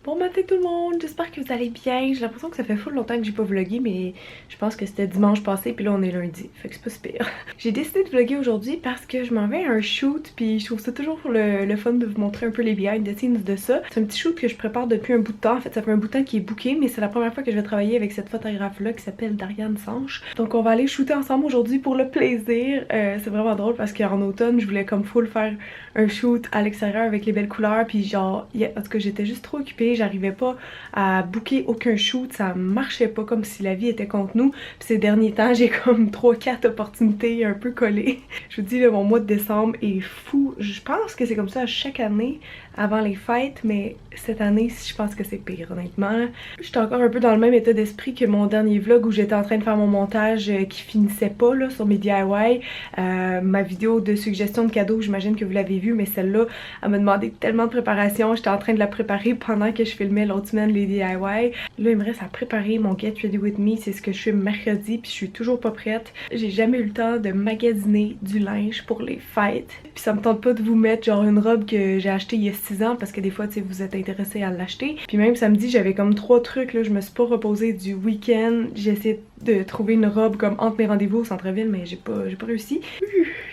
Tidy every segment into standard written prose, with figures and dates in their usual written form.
Bon matin tout le monde, j'espère que vous allez bien. J'ai l'impression que ça fait full longtemps que j'ai pas vlogué, mais je pense que c'était dimanche passé puis là on est lundi, fait que c'est pas si pire. J'ai décidé de vlogger aujourd'hui parce que je m'en vais à un shoot puis je trouve ça toujours le fun de vous montrer un peu les behind the scenes de ça. C'est un petit shoot que je prépare depuis un bout de temps, en fait ça fait un bout de temps qu'il est booké, mais c'est la première fois que je vais travailler avec cette photographe là qui s'appelle Dariane Sanche. Donc on va aller shooter ensemble aujourd'hui pour le plaisir. C'est vraiment drôle parce qu'en automne je voulais comme full faire un shoot à l'extérieur avec les belles couleurs puis genre, en tout cas j'étais juste trop occupée, j'arrivais pas à booker aucun shoot, ça marchait pas comme si la vie était contre nous. Puis ces derniers temps j'ai comme 3-4 opportunités un peu collées. Je vous dis là, mon mois de décembre est fou, je pense que c'est comme ça chaque année avant les fêtes, mais cette année je pense que c'est pire honnêtement. J'étais encore un peu dans le même état d'esprit que mon dernier vlog où j'étais en train de faire mon montage qui finissait pas là sur mes DIY. Ma vidéo de suggestion de cadeaux, j'imagine que vous l'avez vue, mais celle-là, elle m'a demandé tellement de préparation. J'étais en train de la préparer pendant que je filmais l'autre semaine les DIY. Là, il me reste à préparer mon Get Ready With Me. C'est ce que je fais mercredi, puis je suis toujours pas prête. J'ai jamais eu le temps de magasiner du linge pour les fêtes. Puis ça me tente pas de vous mettre genre une robe que j'ai achetée il y a 6 ans, parce que des fois, tu sais, vous êtes intéressé à l'acheter. Puis même samedi, j'avais comme 3 trucs, là. Je me suis pas reposée du week-end. J'ai essayé de trouver une robe comme entre mes rendez-vous au centre-ville, mais j'ai pas réussi.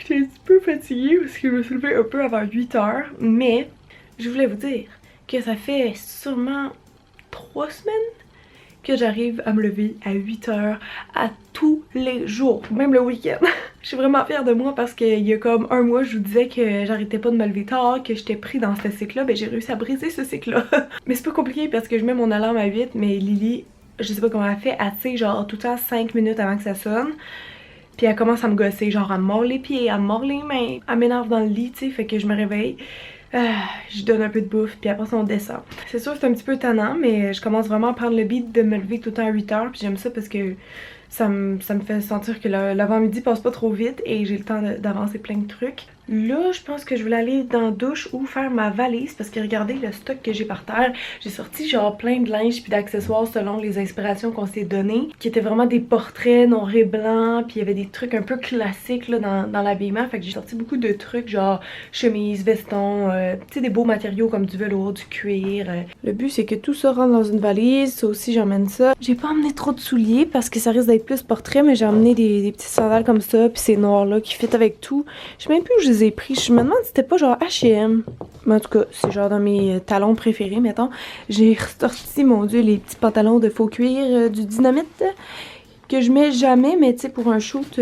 J'étais un petit peu fatiguée parce que je me suis levée un peu avant 8 heures, mais je voulais vous dire que ça fait sûrement 3 semaines que j'arrive à me lever à 8 heures à tous les jours, même le week-end. Je suis vraiment fière de moi parce qu'il y a comme un mois, je vous disais que j'arrêtais pas de me lever tard, que j'étais pris dans ce cycle-là, ben j'ai réussi à briser ce cycle-là. Mais c'est pas compliqué parce que je mets mon alarme à 8, mais Lily, je sais pas comment elle fait, elle tire genre tout le temps 5 minutes avant que ça sonne. Puis elle commence à me gosser, genre elle me mord les pieds, elle me mord les mains, elle m'énerve dans le lit, tu sais, fait que je me réveille. Je donne un peu de bouffe, puis après ça on descend. C'est sûr que c'est un petit peu tannant, mais je commence vraiment à prendre le beat de me lever tout le temps à 8 heures, puis j'aime ça parce que ça me fait sentir que l'avant-midi passe pas trop vite et j'ai le temps d'avancer plein de trucs. Là, je pense que je voulais aller dans la douche ou faire ma valise parce que regardez le stock que j'ai par terre. J'ai sorti genre plein de linge puis d'accessoires selon les inspirations qu'on s'est données, qui étaient vraiment des portraits noir et blanc, puis il y avait des trucs un peu classiques là, dans l'habillement. Fait que j'ai sorti beaucoup de trucs genre chemise, veston, tu sais, des beaux matériaux comme du velours, du cuir. Le but c'est que tout ça rentre dans une valise, ça aussi j'emmène ça. J'ai pas emmené trop de souliers parce que ça risque d'être plus portrait, mais j'ai emmené des petites sandales comme ça, puis ces noirs là qui fit avec tout. Je sais même plus où je les ai pris. Je me demande si c'était pas genre H&M. Mais en tout cas, c'est genre dans mes talons préférés, mettons. J'ai ressorti, mon dieu, les petits pantalons de faux cuir du Dynamite que je mets jamais, mais tu sais, pour un shoot,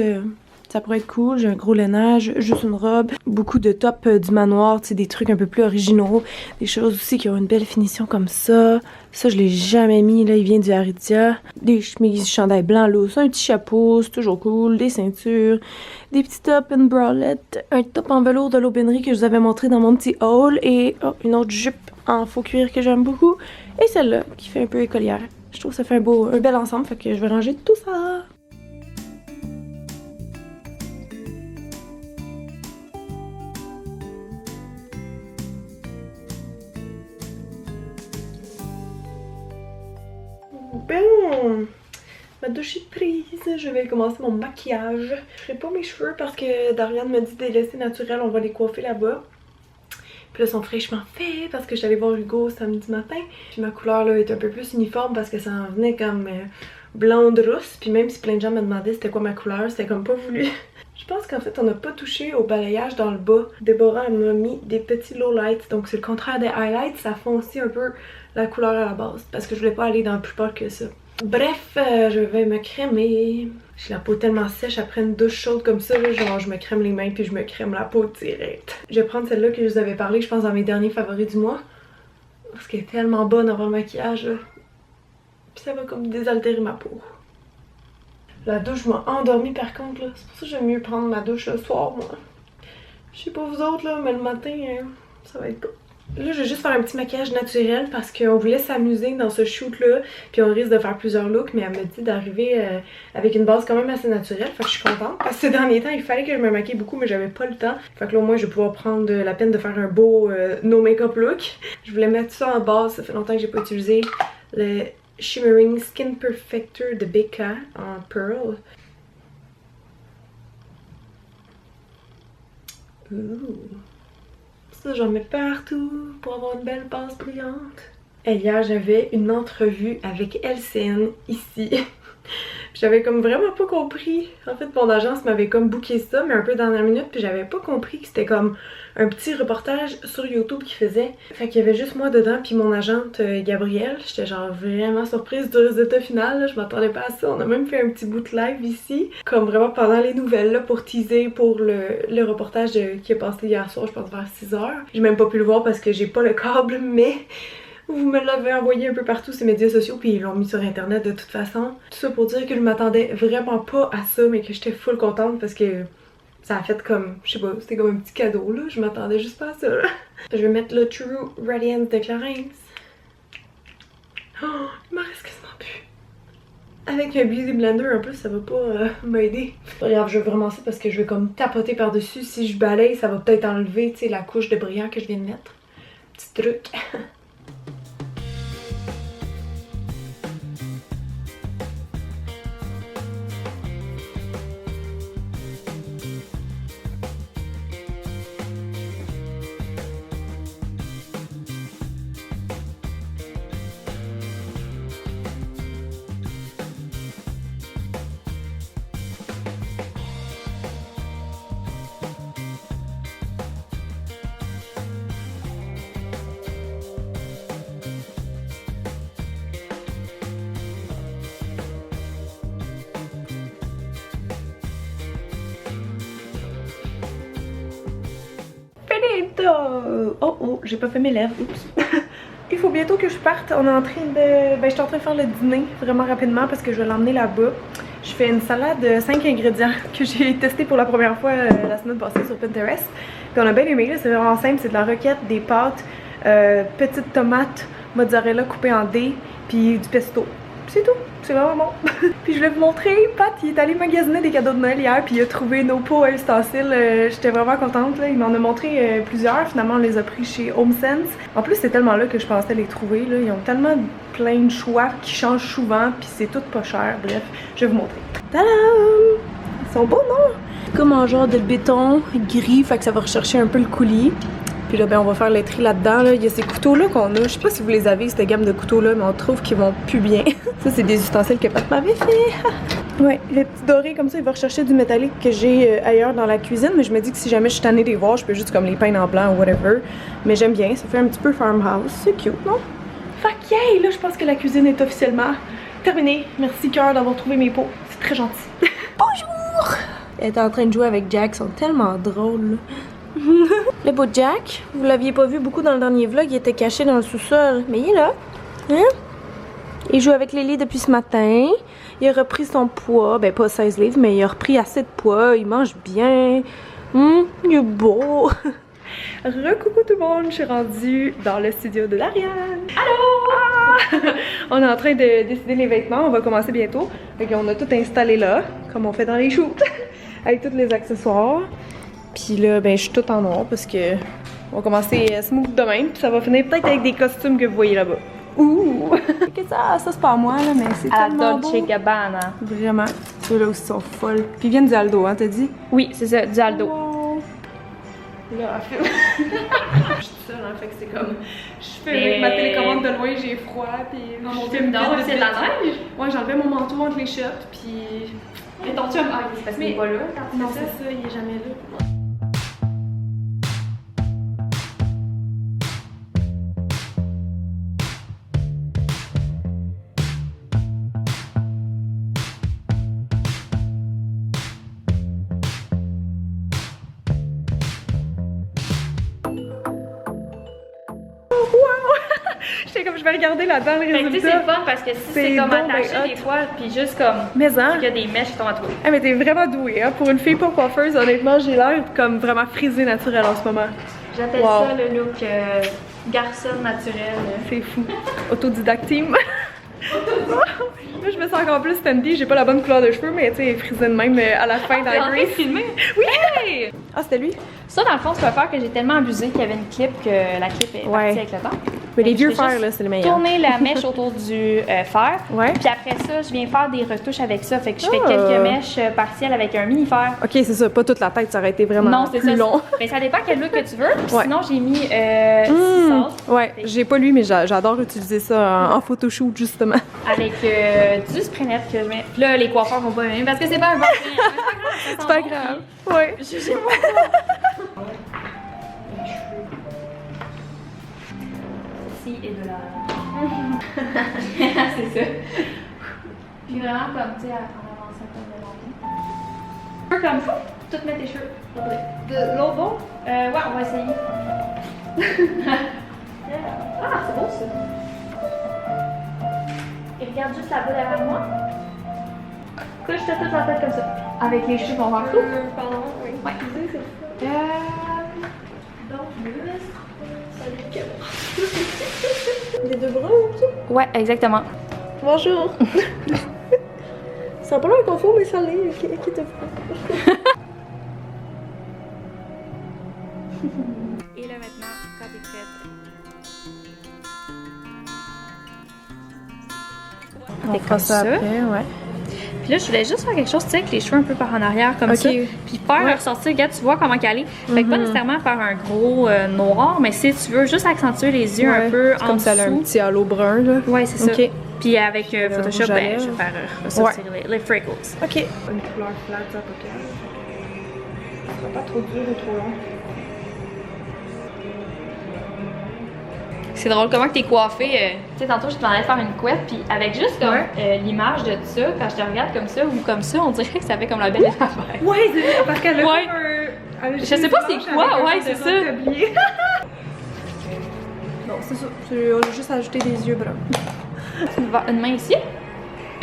ça pourrait être cool. J'ai un gros lainage, juste une robe, beaucoup de tops du manoir, tu sais, des trucs un peu plus originaux, des choses aussi qui ont une belle finition comme ça. Ça, je l'ai jamais mis, là, il vient du Aridia. Des chemises, du chandail blanc lousse, un petit chapeau, c'est toujours cool, des ceintures, des petits tops, une bralette, un top en velours de l'aubainerie que je vous avais montré dans mon petit haul et une autre jupe en faux cuir que j'aime beaucoup. Et celle-là, qui fait un peu écolière. Je trouve que ça fait un bel ensemble, fait que je vais ranger tout ça. Bon, ma douche est prise, je vais commencer mon maquillage. Je ferai pas mes cheveux parce que Dariane me dit de les laisser naturels, on va les coiffer là-bas. Puis là, ils sont fraîchement faits parce que j'allais voir Hugo samedi matin. Puis ma couleur là est un peu plus uniforme parce que ça en venait comme blonde rousse. Puis même si plein de gens me demandaient c'était quoi ma couleur, c'était comme pas voulu. Je pense qu'en fait on n'a pas touché au balayage dans le bas. Déborah m'a mis des petits lowlights, donc c'est le contraire des highlights, ça fond aussi un peu la couleur à la base parce que je voulais pas aller dans plus pâle que ça. Bref, je vais me crémer. J'ai la peau tellement sèche après une douche chaude comme ça, là, genre je me crème les mains puis je me crème la peau direct. Je vais prendre celle-là que je vous avais parlé, je pense dans mes derniers favoris du mois. Parce qu'elle est tellement bonne avant le maquillage là. Puis ça va comme désaltérer ma peau. La douche m'a endormie par contre là. C'est pour ça que j'aime mieux prendre ma douche le soir moi. Je sais pas vous autres là, mais le matin, ça va être cool. Là, je vais juste faire un petit maquillage naturel parce qu'on voulait s'amuser dans ce shoot-là. Puis on risque de faire plusieurs looks, mais elle me dit d'arriver avec une base quand même assez naturelle. Fait que je suis contente. Parce que ces derniers temps, il fallait que je me maquille beaucoup, mais j'avais pas le temps. Fait que là, au moins, je vais pouvoir prendre la peine de faire un beau no make-up look. Je voulais mettre ça en base. Ça fait longtemps que j'ai pas utilisé le Shimmering Skin Perfector de Becca en Pearl. Ouh. Ça, j'en mets partout pour avoir une belle base brillante. Et hier, j'avais une entrevue avec LCN ici. J'avais comme vraiment pas compris. En fait, mon agence m'avait comme booké ça, mais un peu dernière minute, puis j'avais pas compris que c'était comme un petit reportage sur YouTube qu'il faisait. Fait qu'il y avait juste moi dedans, puis mon agente Gabrielle. J'étais genre vraiment surprise du résultat final, là. Je m'attendais pas à ça. On a même fait un petit bout de live ici, comme vraiment pendant les nouvelles, là, pour teaser pour le reportage qui est passé hier soir, je pense vers 6h. J'ai même pas pu le voir parce que j'ai pas le câble, mais vous me l'avez envoyé un peu partout sur les médias sociaux, puis ils l'ont mis sur internet de toute façon. Tout ça pour dire que je m'attendais vraiment pas à ça, mais que j'étais full contente parce que ça a fait comme, je sais pas, c'était comme un petit cadeau là, je m'attendais juste pas à ça là. Je vais mettre le True Radiance de Clarins. Oh, il m'en reste quasiment plus. Avec un Beauty Blender en plus, ça va pas m'aider. Regarde, je veux vraiment ça parce que je vais comme tapoter par-dessus. Si je balaye, ça va peut-être enlever, tu sais, la couche de brillant que je viens de mettre. Petit truc. Oh oh, j'ai pas fait mes lèvres, oups. Il faut bientôt que je parte, on est en train de... je suis en train de faire le dîner vraiment rapidement parce que je vais l'emmener là-bas. Je fais une salade de 5 ingrédients que j'ai testé pour la première fois la semaine passée sur Pinterest. Puis on a bien aimé, c'est vraiment simple, c'est de la roquette, des pâtes, petites tomates, mozzarella coupée en dés, puis du pesto. C'est tout, c'est vraiment bon. Puis je voulais vous montrer, Pat il est allé magasiner des cadeaux de Noël hier, puis il a trouvé nos pots à ustensiles. J'étais vraiment contente, là. Il m'en a montré plusieurs, finalement on les a pris chez HomeSense. En plus c'est tellement là que je pensais les trouver, là. Ils ont tellement plein de choix qui changent souvent, puis c'est tout pas cher, bref, je vais vous montrer. Tadam! Ils sont beaux, non? C'est comme un genre de béton gris, fait que ça va rechercher un peu le coulis. Puis là, ben, on va faire le tri là-dedans. Là. Il y a ces couteaux-là qu'on a. Je sais pas si vous les avez, cette gamme de couteaux-là, mais on trouve qu'ils vont plus bien. Ça, c'est des ustensiles que Pat m'avait fait. Ouais, le petit doré comme ça, il va rechercher du métallique que j'ai ailleurs dans la cuisine. Mais je me dis que si jamais je suis tannée de les voir, je peux juste comme les peindre en blanc ou whatever. Mais j'aime bien, ça fait un petit peu farmhouse. C'est cute, non? Fait que yay! Là, je pense que la cuisine est officiellement terminée. Merci, cœur, d'avoir trouvé mes pots. C'est très gentil. Bonjour! Elle est en train de jouer avec Jack, ils sont tellement drôles, là. Le beau Jack, vous l'aviez pas vu beaucoup dans le dernier vlog, il était caché dans le sous-sol, mais il est là. Hein? Il joue avec Lily depuis ce matin. Il a repris son poids, ben pas 16 livres, mais il a repris assez de poids. Il mange bien. Il est beau. Recoucou tout le monde, je suis rendue dans le studio de Dariane. Allô! Ah! On est en train de décider les vêtements, on va commencer bientôt. Donc on a tout installé là, comme on fait dans les shoots, avec tous les accessoires. Puis là, ben je suis toute en noir parce que on va commencer smooth demain, puis ça va finir peut-être avec des costumes que vous voyez là-bas. Ouh! ça c'est pas à moi là, mais c'est tellement beau. À Dolce Gabbana. Vraiment. Ceux-là aussi sont folles. Puis ils viennent du Aldo, hein, t'as dit? Oui, c'est ça, du Aldo. Wow. Là, je suis toute seule, hein, fait que c'est comme... Je fais avec ma télécommande de loin, j'ai froid, puis... Non, mon Dieu, c'est de la neige? Ouais, j'enlevais mon manteau entre les shirts, puis... Et ton chum, c'est parce qu'il est pas là quand tu fais ça? Non, c'est ça, il est jamais là. J'étais comme, je vais regarder là-dedans le résultat. Tu sais, c'est fun parce que si c'est comme attaché des fois, puis juste comme, mais il y a des mèches qui tombent à toi. Ah, mais t'es vraiment douée, hein. Pour une fille pas coiffeuse, honnêtement, j'ai l'air comme vraiment frisée naturelle en ce moment. J'appelle ça le look garçon naturel. C'est fou. Autodidacte team. Là, je me sens encore plus standy, j'ai pas la bonne couleur de cheveux, mais tu sais, frisée de même à la fin dans la grise. Filmé? Oui! Hey! Ah, c'était lui? Ça, dans le fond, c'est un faire que j'ai tellement abusé qu'il y avait une clip que la clip est partie avec le temps. Mais les Je vieux fais fers, juste là, c'est le meilleur. Tourner la mèche autour du fer. Ouais. Puis après ça, je viens faire des retouches avec ça. Fait que je fais Ah. quelques mèches partielles avec un mini fer. Ok, c'est ça, pas toute la tête, ça aurait été vraiment Non, c'est plus ça. long. Ben, ça dépend quel look que tu veux. Puis Ouais. sinon, j'ai mis 6 sauces Ouais, j'ai pas lu, mais j'adore utiliser ça en photoshoot, justement. avec du spray net que je mets. Puis là, les coiffeurs vont pas aimer parce que c'est pas un bon spray net. C'est pas grave. Ouais. Jugez-moi. Ceci est de la. C'est ça. Puis vraiment, comme tu sais, en avançant comme de l'envie. Comme ça, tout mettre tes cheveux. De l'autre bord? Ouais, on va essayer. Ah, c'est beau ça. Et regarde juste là-bas derrière moi. Couche-toi toute la tête comme ça. Avec les cheveux, on va faire. Pardon, oui. Ouais. Donc, Les deux bras ou ça? ouais, exactement. Bonjour. Ça a pas l'air confort, mais ça l'est. Qui te fait? Et là maintenant, quand t'es prête. On fera ça après, ouais. Puis là, je voulais juste faire quelque chose, tu sais, avec les cheveux un peu par en arrière, comme Ok. ça. Puis faire ressortir, regarde, tu vois comment qu'elle est. Fait que pas nécessairement faire un gros noir, mais si tu veux juste accentuer les yeux un peu en comme dessous. ça, elle a un petit halo brun, là. Ouais, c'est ça. Ok. Puis avec Photoshop, rouge à ben, lèvres. je vais faire ressortir les freckles. Ok. Une couleur flat, ça peut ça sera pas trop dur ou trop long. C'est drôle comment que t'es coiffée. Tu sais, tantôt, je t'en allais faire une couette, puis avec juste comme l'image de ça, quand je te regarde comme ça ou comme ça, on dirait que ça fait comme la belle affaire. Ouais, c'est parce qu'elle a Ouais. comme un... Je sais pas c'est quoi, ouais, c'est ça. Non, c'est ça. On a juste ajouté des yeux bruns. Une main ici,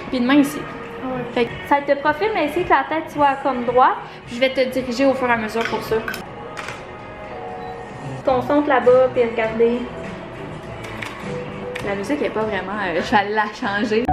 puis une main ici. Ouais. Fait que ça va être de profil, mais essayer que la tête soit comme droite, puis je vais te diriger au fur et à mesure pour ça. Concentre là-bas, puis regardez. La musique est pas vraiment. Je vais aller la changer.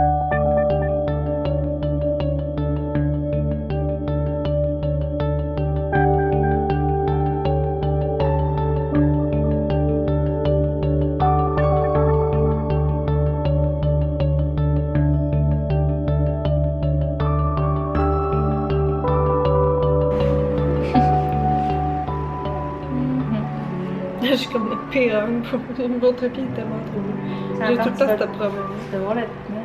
Je suis comme le pire, votre pied est tellement trop beau. J'ai tout le temps ce problème. Tu devrais la tenir.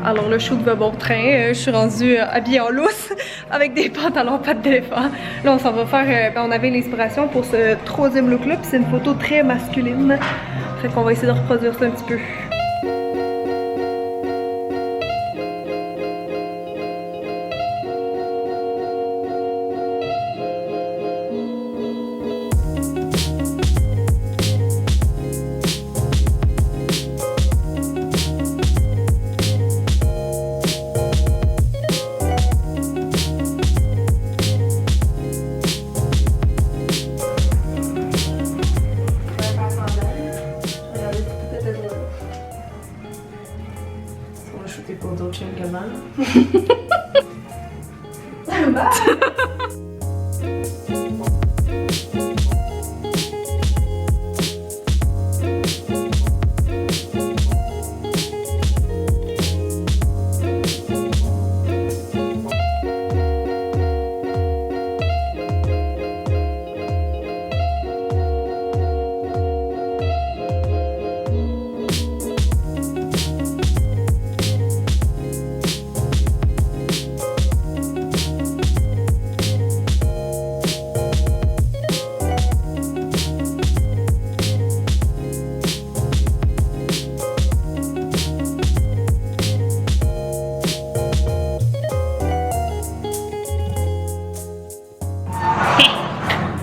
Alors le shoot va bon train, je suis rendue habillée en lousse avec des pantalons pattes d'éléphant. Là on s'en va faire, on avait l'inspiration pour ce troisième look là, puis c'est une photo très masculine. Fait qu'on va essayer de reproduire ça un petit peu. On va shooter pour d'autres chaînes Gabbana.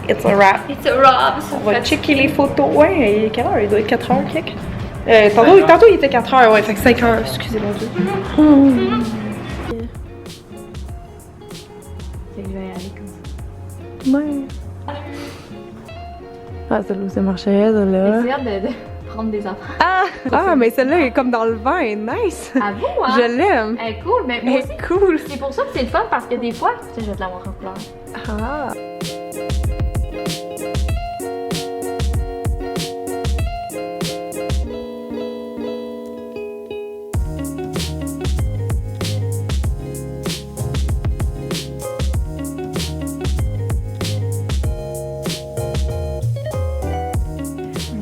It's a wrap. It's a wrap. On va checker les photos. Ouais, il est quelle heure? Il doit être 4h, quelque. Tantôt il était 4h, ouais, fait que 5h, excusez-moi. Je vais y aller comme ça. Ouais. Ah, ça là, ça marchait, ça là. J'ai hâte de prendre des enfants. Ah, mais celle-là est comme dans le vin, elle est nice. À vous, hein? Je l'aime. Elle est cool, mais moi aussi, cool. c'est pour ça que c'est le fun parce que des fois, tu sais, je vais te la montrer en couleur. Ah.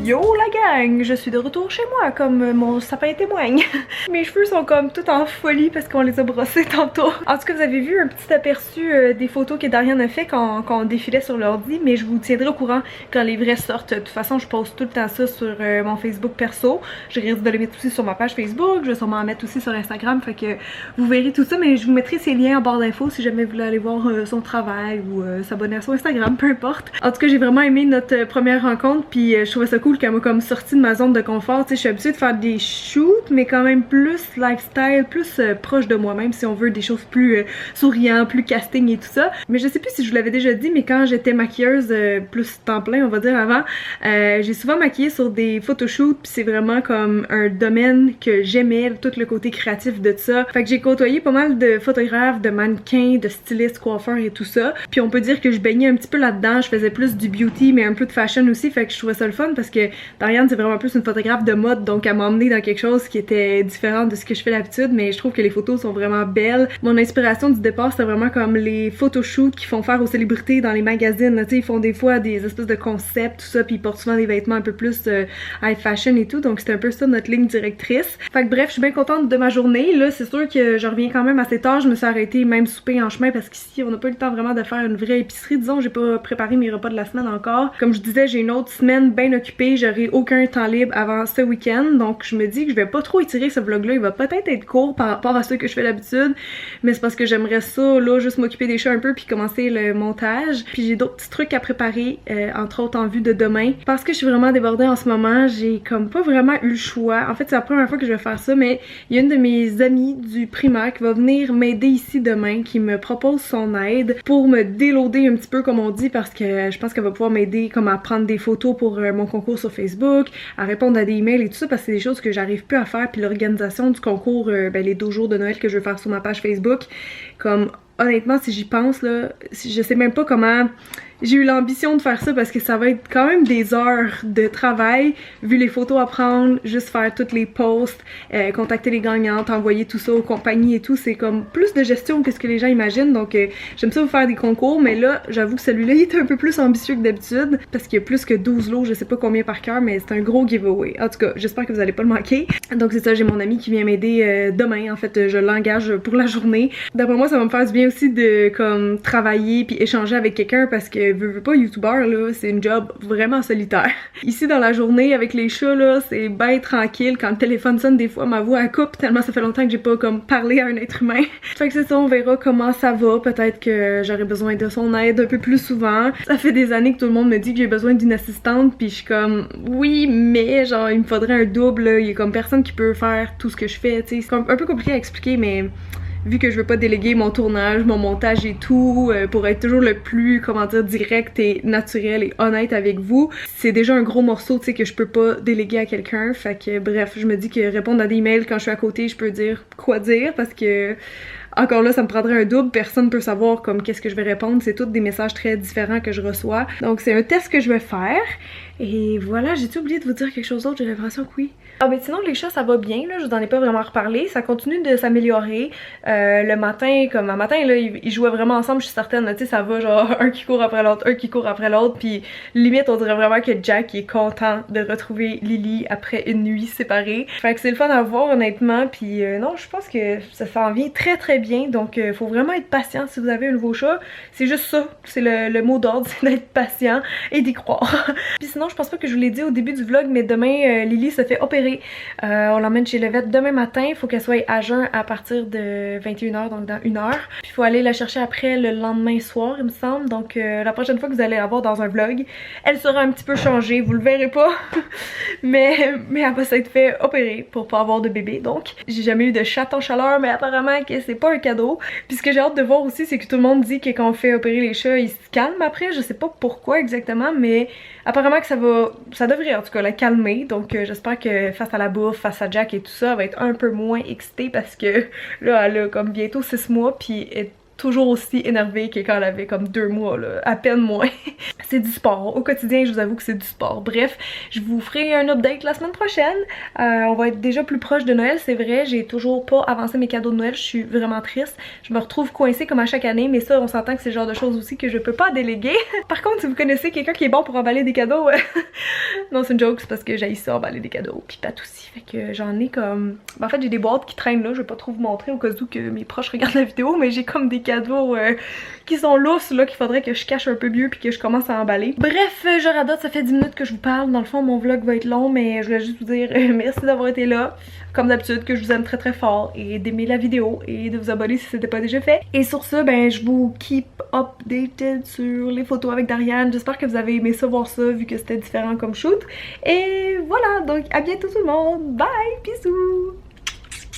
Yo la gang, je suis de retour chez moi comme mon sapin témoigne. Mes cheveux sont comme tout en folie parce qu'on les a brossés tantôt. En tout cas, vous avez vu un petit aperçu des photos que Darian a fait quand on défilait sur l'ordi, mais je vous tiendrai au courant quand les vrais sortent. De toute façon, je poste tout le temps ça sur mon Facebook perso. Je risque de le mettre aussi sur ma page Facebook, je vais sûrement en mettre aussi sur Instagram, fait que vous verrez tout ça, mais je vous mettrai ces liens en barre d'infos si jamais vous voulez aller voir son travail ou s'abonner à son Instagram, peu importe. En tout cas, j'ai vraiment aimé notre première rencontre, puis je trouvais ça cool qu'elle m'a comme sortie de ma zone de confort. Tu sais, je suis habituée de faire des shoots, mais quand même plus lifestyle, plus proche de moi-même, si on veut, des choses plus souriantes, plus casting et tout ça. Mais je sais plus si je vous l'avais déjà dit, mais quand j'étais maquilleuse plus temps plein, on va dire avant, j'ai souvent maquillé sur des photoshoots, puis c'est vraiment comme un domaine que j'aimais, tout le côté créatif de ça. Fait que j'ai côtoyé pas mal de photographes, de mannequins, de stylistes, coiffeurs et tout ça. Puis on peut dire que je baignais un petit peu là-dedans, je faisais plus du beauty, mais un peu de fashion aussi, fait que je trouvais ça le fun parce que Darian c'est vraiment plus une photographe de mode, donc elle m'a emmenée dans quelque chose qui était différent de ce que je fais d'habitude, mais je trouve que les photos sont vraiment belles. Mon inspiration du départ c'était vraiment comme les photoshoots qu'ils font faire aux célébrités dans les magazines, tu sais, ils font des fois des espèces de concepts, tout ça, puis ils portent souvent des vêtements un peu plus high fashion et tout, donc c'était un peu ça notre ligne directrice. Fait que bref, je suis bien contente de ma journée. Là c'est sûr que je reviens quand même assez tard, je me suis arrêtée même souper en chemin parce qu'ici on n'a pas eu le temps vraiment de faire une vraie épicerie, disons, j'ai pas préparé mes repas de la semaine encore. Comme je disais, j'ai une autre semaine bien occupée, j'aurai aucun temps libre avant ce week-end, donc je me dis que je vais pas trop étirer ce vlog-là, il va peut-être être court par rapport à ce que je fais d'habitude, mais c'est parce que j'aimerais ça, là, juste m'occuper des chats un peu puis commencer le montage. Puis j'ai d'autres petits trucs à préparer, entre autres en vue de demain. Parce que je suis vraiment débordée en ce moment, j'ai comme pas vraiment eu le choix. En fait, c'est la première fois que je vais faire ça, mais il y a une de mes amies du primaire qui va venir m'aider ici demain, qui me propose son aide pour me déloader un petit peu, comme on dit, parce que je pense qu'elle va pouvoir m'aider comme à prendre des photos pour mon concours sur Facebook, à répondre à des emails et tout ça, parce que c'est des choses que j'arrive plus à faire. Puis l'organisation du concours, les 2 jours de Noël que je vais faire sur ma page Facebook, comme honnêtement si j'y pense là, je sais même pas comment j'ai eu l'ambition de faire ça parce que ça va être quand même des heures de travail vu les photos à prendre, juste faire toutes les posts, contacter les gagnantes, envoyer tout ça aux compagnies et tout, c'est comme plus de gestion que ce que les gens imaginent, donc j'aime ça vous faire des concours, mais là j'avoue que celui-là il est un peu plus ambitieux que d'habitude parce qu'il y a plus que 12 lots, je sais pas combien par cœur, mais c'est un gros giveaway. En tout cas j'espère que vous allez pas le manquer. Donc c'est ça, j'ai mon ami qui vient m'aider demain, en fait je l'engage pour la journée. D'après moi ça va me faire du bien aussi de comme travailler puis échanger avec quelqu'un parce que veux pas, youtubeur là, c'est une job vraiment solitaire. Ici dans la journée avec les chats là, c'est bien tranquille. Quand le téléphone sonne, des fois ma voix elle coupe tellement ça fait longtemps que j'ai pas comme parlé à un être humain. Fait que c'est ça, on verra comment ça va. Peut-être que j'aurai besoin de son aide un peu plus souvent. Ça fait des années que tout le monde me dit que j'ai besoin d'une assistante, puis je suis comme oui, mais genre il me faudrait un double là. Il y a comme personne qui peut faire tout ce que je fais, tu sais. C'est un peu compliqué à expliquer, mais vu que je veux pas déléguer mon tournage, mon montage et tout, pour être toujours le plus, comment dire, direct et naturel et honnête avec vous, c'est déjà un gros morceau, tu sais, que je peux pas déléguer à quelqu'un. Fait que bref, je me dis que répondre à des emails quand je suis à côté, je peux dire quoi dire parce que encore là, ça me prendrait un double, personne peut savoir comme qu'est-ce que je vais répondre, c'est tous des messages très différents que je reçois. Donc c'est un test que je vais faire. Et voilà, j'ai-tu oublié de vous dire quelque chose d'autre? J'ai l'impression que oui. Ah mais sinon les chats ça va bien là, je vous en ai pas vraiment reparlé, ça continue de s'améliorer. Le matin, comme un matin là, ils jouaient vraiment ensemble, je suis certaine, tu sais ça va genre un qui court après l'autre, un qui court après l'autre, puis limite on dirait vraiment que Jack est content de retrouver Lily après une nuit séparée. Fait que c'est le fun à voir honnêtement, puis non je pense que ça s'en vient très très bien, donc faut vraiment être patient si vous avez un nouveau chat, c'est juste ça, c'est le mot d'ordre, c'est d'être patient et d'y croire. Puis sinon je pense pas que je vous l'ai dit au début du vlog, mais demain Lily se fait opérer. On l'emmène chez le vet demain matin, il faut qu'elle soit à jeun à partir de 21h, donc dans 1 heure. Puis il faut aller la chercher après le lendemain soir il me semble, donc la prochaine fois que vous allez la voir dans un vlog, elle sera un petit peu changée, vous le verrez pas, mais elle va s'être fait opérer pour pas avoir de bébé, donc j'ai jamais eu de chatte en chaleur, mais apparemment que c'est pas pas un cadeau. Puis ce que j'ai hâte de voir aussi, c'est que tout le monde dit que quand on fait opérer les chats, ils se calment après. Je sais pas pourquoi exactement, mais apparemment que ça devrait en tout cas la calmer. Donc j'espère que face à la bouffe, face à Jack et tout ça, elle va être un peu moins excitée parce que là, elle a comme bientôt 6 mois, puis elle est toujours aussi énervée que quand elle avait comme 2 mois, là, à peine moins. C'est du sport. Au quotidien, je vous avoue que c'est du sport. Bref, je vous ferai un update la semaine prochaine. On va être déjà plus proche de Noël, c'est vrai. J'ai toujours pas avancé mes cadeaux de Noël. Je suis vraiment triste. Je me retrouve coincée comme à chaque année, mais ça, on s'entend que c'est le genre de choses aussi que je peux pas déléguer. Par contre, si vous connaissez quelqu'un qui est bon pour emballer des cadeaux, non, c'est une joke, c'est parce que j'haïs ça, emballer des cadeaux. Puis Pat aussi. Fait que j'en ai comme... Ben, en fait, j'ai des boîtes qui traînent là. Je vais pas trop vous montrer au cas où que mes proches regardent la vidéo, mais j'ai comme des cadeaux qui sont lousses là, qu'il faudrait que je cache un peu mieux puis que je commence à emballer. Bref, je radote, ça fait 10 minutes que je vous parle. Dans le fond, mon vlog va être long, mais je voulais juste vous dire merci d'avoir été là. Comme d'habitude, que je vous aime très très fort et d'aimer la vidéo et de vous abonner si c'était pas déjà fait. Et sur ce, ben je vous keep updated sur les photos avec Dariane. J'espère que vous avez aimé ça, voir ça, vu que c'était différent comme shoot. Et voilà, donc à bientôt tout le monde. Bye, bisous!